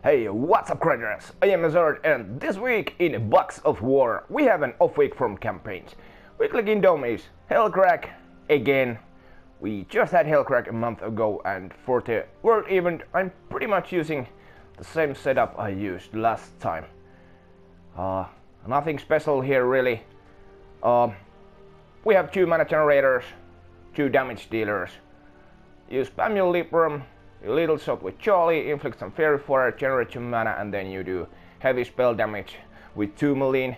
Hey, what's up, creators? I am Azard, and this week in Bucks of War, we have an off week from campaigns. Weekly Kingdom is Hellcrack again. We just had Hellcrack a month ago, and for the World event, I'm pretty much using the same setup I used last time. Nothing special here, really. We have 2 mana generators, 2 damage dealers. You spam your Libram, you little shot with Charlie, inflict some fairy fire, generate some mana, and then you do heavy spell damage with 2 Malin,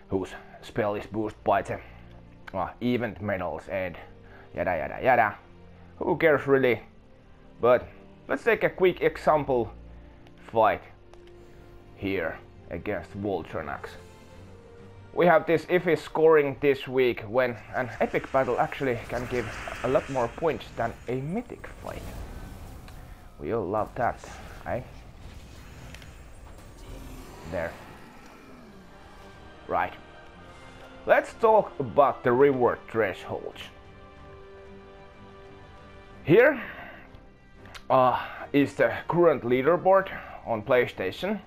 whose spell is boosted by the event medals and yada yada yada. Who cares really? But let's take a quick example fight here against Voltronax. We have this iffy scoring this week when an epic battle actually can give a lot more points than a mythic fight. We all love that, eh? There. Right. Let's talk about the reward thresholds. Here is the current leaderboard on PlayStation,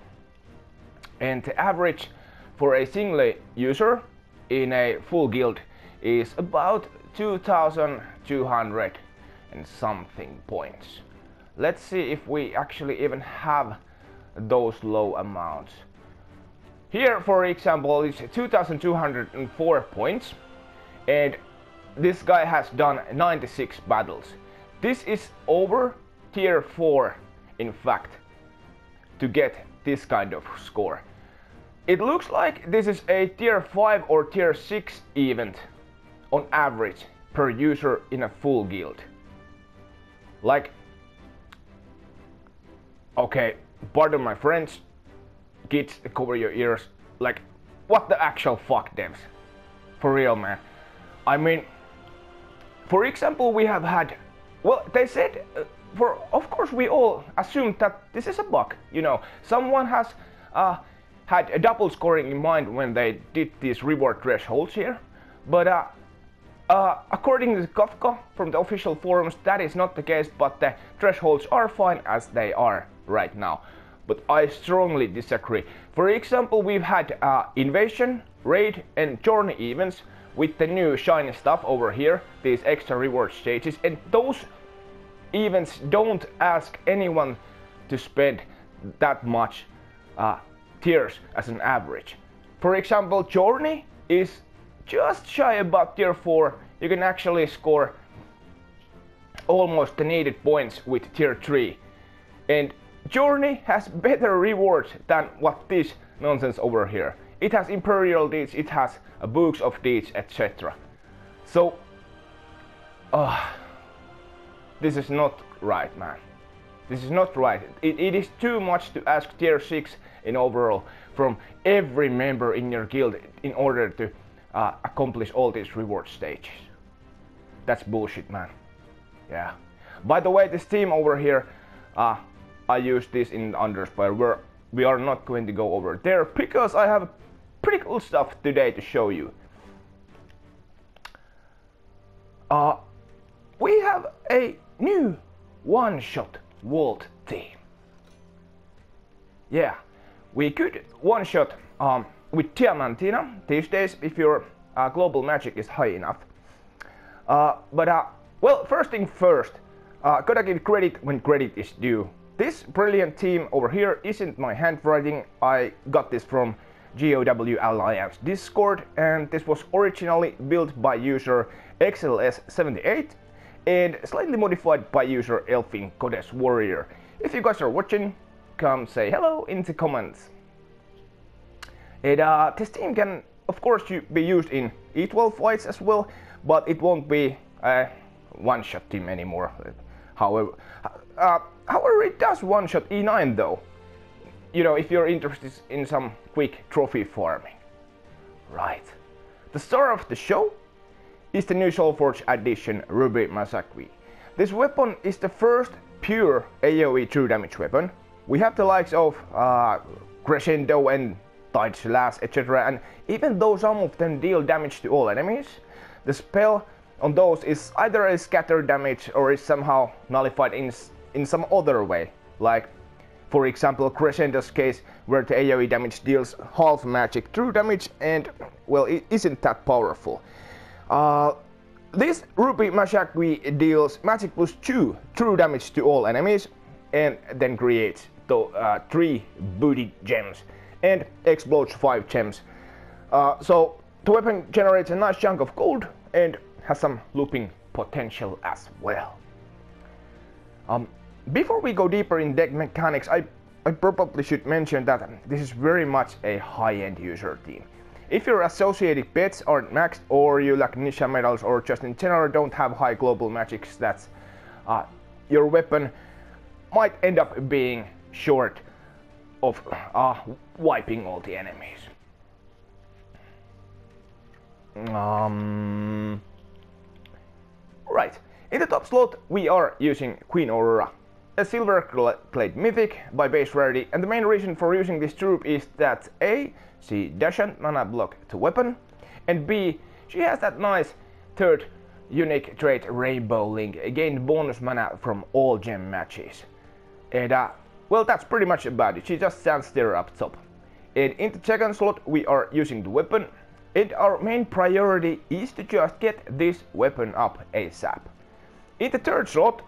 and the average for a single user in a full guild is about 2,200 and something points. Let's see if we actually even have those low amounts. Here, for example, is 2,204 points, and this guy has done 96 battles. This is over tier 4, in fact, to get this kind of score. It looks like this is a tier 5 or tier 6 event on average per user in a full guild. Like, okay, pardon my French, kids, cover your ears. Like, what the actual fuck, devs? For real, man. I mean, for example, we have had, well, they said, of course we all assumed that this is a bug, you know. Someone has had a double scoring in mind when they did these reward thresholds here, but according to Kafka from the official forums, that is not the case, but the thresholds are fine as they are right now. But I strongly disagree. For example, we've had Invasion, Raid and Journey events with the new shiny stuff over here, these extra reward stages, and those events don't ask anyone to spend that much tiers as an average. For example, Journey is just shy about tier 4. You can actually score almost the needed points with tier 3. And Journey has better rewards than what this nonsense over here. It has Imperial deeds, it has books of deeds, etc. So, this is not right, man. This is not right. It is too much to ask tier 6 in overall from every member in your guild in order to accomplish all these reward stages. That's bullshit, man. Yeah. By the way, this team over here, I use this in Underspire, where we are not going to go over there because I have pretty cool stuff today to show you. We have a new one-shot Vault team. Yeah, we could one-shot with Diamantina these days if your global magic is high enough. Well, first thing first, gotta give credit when credit is due. This brilliant team over here isn't my handwriting. I got this from GOW Alliance Discord, and this was originally built by user XLS78 and slightly modified by user Elfin Goddess Warrior. If you guys are watching, come say hello in the comments. And this team can of course be used in E12 fights as well, but it won't be a one-shot team anymore. However, it does one-shot E9 though. You know, if you're interested in some quick trophy farming. Right. The star of the show is the new Soulforge addition, Ruby Masakwi. This weapon is the first pure AoE true damage weapon. We have the likes of Crescendo and Tide Slash, etc. And even though some of them deal damage to all enemies, the spell on those is either a scatter damage or is somehow nullified in some other way, like For example, Crescendo's case, where the AoE damage deals half magic true damage and, well, it isn't that powerful. This Rupee Mashagui deals magic plus 2 true damage to all enemies and then creates 3 booty gems and explodes 5 gems. So the weapon generates a nice chunk of gold and has some looping potential as well. Before we go deeper in deck mechanics, I probably should mention that this is very much a high-end user team. If your associated pets aren't maxed, or you lack Nisha medals, or just in general don't have high global magic stats, your weapon might end up being short of wiping all the enemies. Right, in the top slot we are using Queen Aurora, a silver clade mythic by base rarity, and the main reason for using this troop is that A, she doesn't mana block to weapon, and B, she has that nice third unique trait Rainbow Link, gain bonus mana from all gem matches. And well, that's pretty much about it, she just stands there up top. And in the second slot we are using the weapon, and our main priority is to just get this weapon up ASAP. In the third slot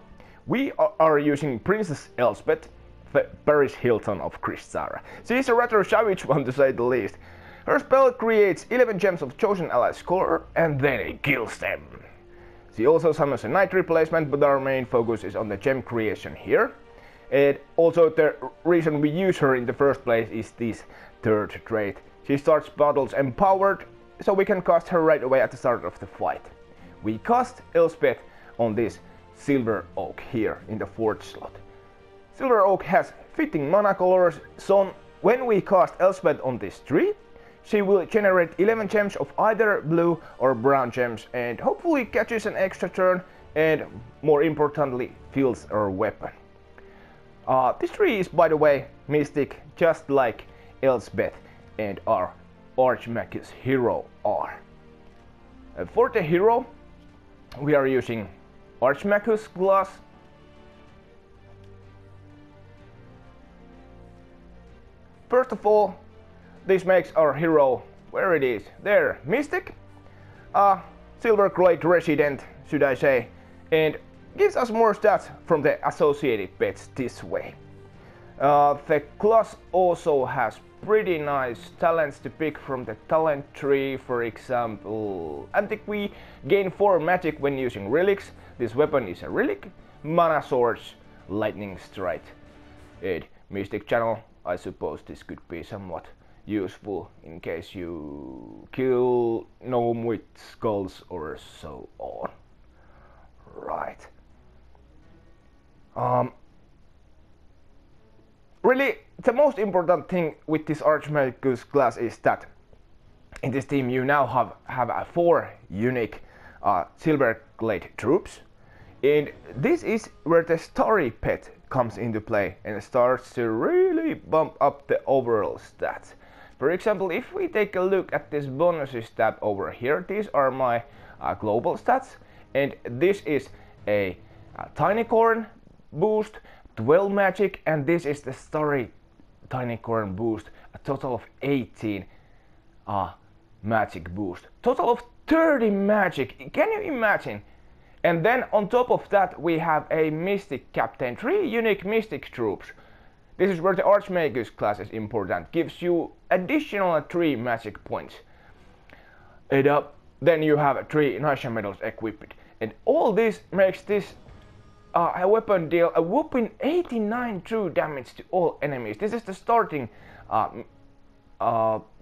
we are using Princess Elspeth, the Paris Hilton of Crystara. She is a rather savage one to say the least. Her spell creates 11 gems of chosen allies color and then it kills them. She also summons a knight replacement, but our main focus is on the gem creation here. And also the reason we use her in the first place is this third trait. She starts battles empowered, so we can cast her right away at the start of the fight. We cast Elspeth on this Silver Oak here in the fourth slot. Silver Oak has fitting mana colors, so when we cast Elspeth on this tree, she will generate 11 gems of either blue or brown gems and hopefully catches an extra turn and, more importantly, fills our weapon. This tree is, by the way, mystic, just like Elspeth and our Archmagus hero are. For the hero, we are using Archmagus glass. First of all, this makes our hero, where it is, there, mystic, silver clade resident, should I say, and gives us more stats from the associated pets this way. The class also has pretty nice talents to pick from the talent tree, for example, Antiquity, gain 4 magic when using relics. This weapon is a relic, mana swords, lightning strike, and mystic channel. I suppose this could be somewhat useful in case you kill gnome with skulls or so on. Right. Really, the most important thing with this Archmagus class is that in this team you now have 4 unique silver clade troops, and this is where the story pet comes into play and starts to really bump up the overall stats. For example, if we take a look at this bonuses tab over here, these are my global stats, and this is a tiny corn boost, 12 magic, and this is the story tiny corn boost, a total of 18 magic boost, total of 30 magic. Can you imagine? And then on top of that we have a mystic captain, 3 unique mystic troops. This is where the Archmagus class is important, gives you additional 3 magic points. And then you have 3 Nisha medals equipped, and all this makes this a weapon deal a whopping 89 true damage to all enemies. This is the starting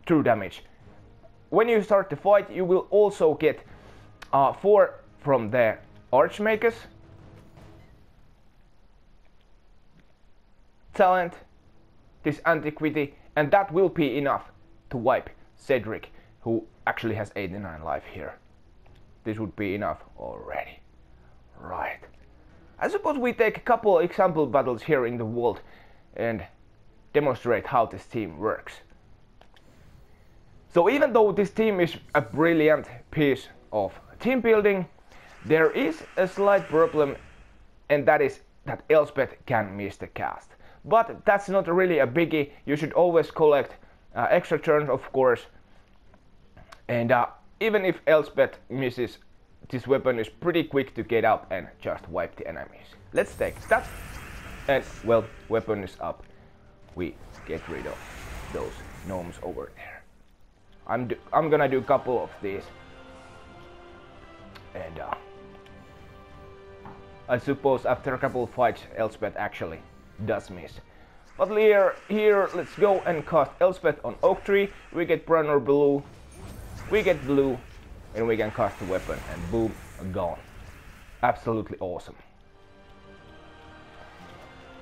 true damage. When you start the fight, you will also get 4 from the Archmagus talent, this Antiquity, and that will be enough to wipe Cedric, who actually has 89 life here. This would be enough already. Right. I suppose we take a couple example battles here in the world and demonstrate how this team works. So even though this team is a brilliant piece of team building, there is a slight problem, and that is that Elspeth can miss the cast. but that's not really a biggie. You should always collect extra turns, of course, and even if Elspeth misses, this weapon is pretty quick to get up and just wipe the enemies. Let's take that, and well, weapon is up. We get rid of those gnomes over there. I'm gonna do a couple of these, and I suppose after a couple of fights Elspeth actually does miss. But here let's go and cast Elspeth on Oak Tree. We get brown or blue, we get blue, and we can cast the weapon, and boom, gone. Absolutely awesome.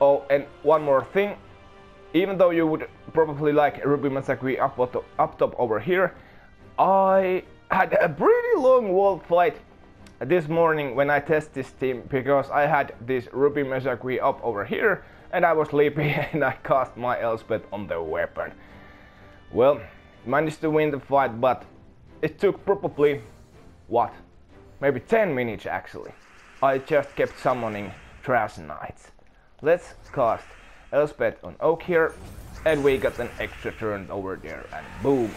Oh, and one more thing. Even though you would probably like Ruby Massacre up top over here, I had a pretty long wall fight this morning when I tested this team, because I had this Ruby Massacre up over here and I was sleepy and I cast my Elspeth on the weapon. Well, managed to win the fight, but it took probably, what, maybe 10 minutes actually. I just kept summoning Trash Knights. Let's cast Elspeth on Oak here, and we got an extra turn over there, and boom,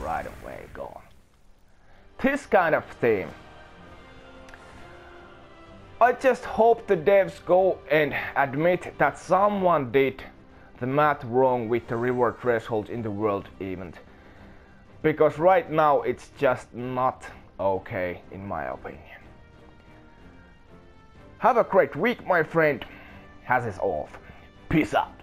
right away gone. This kind of thing. I just hope the devs go and admit that someone did the math wrong with the reward thresholds in the world event. Because right now it's just not okay in my opinion. Have a great week, my friend. Has us off. Peace out.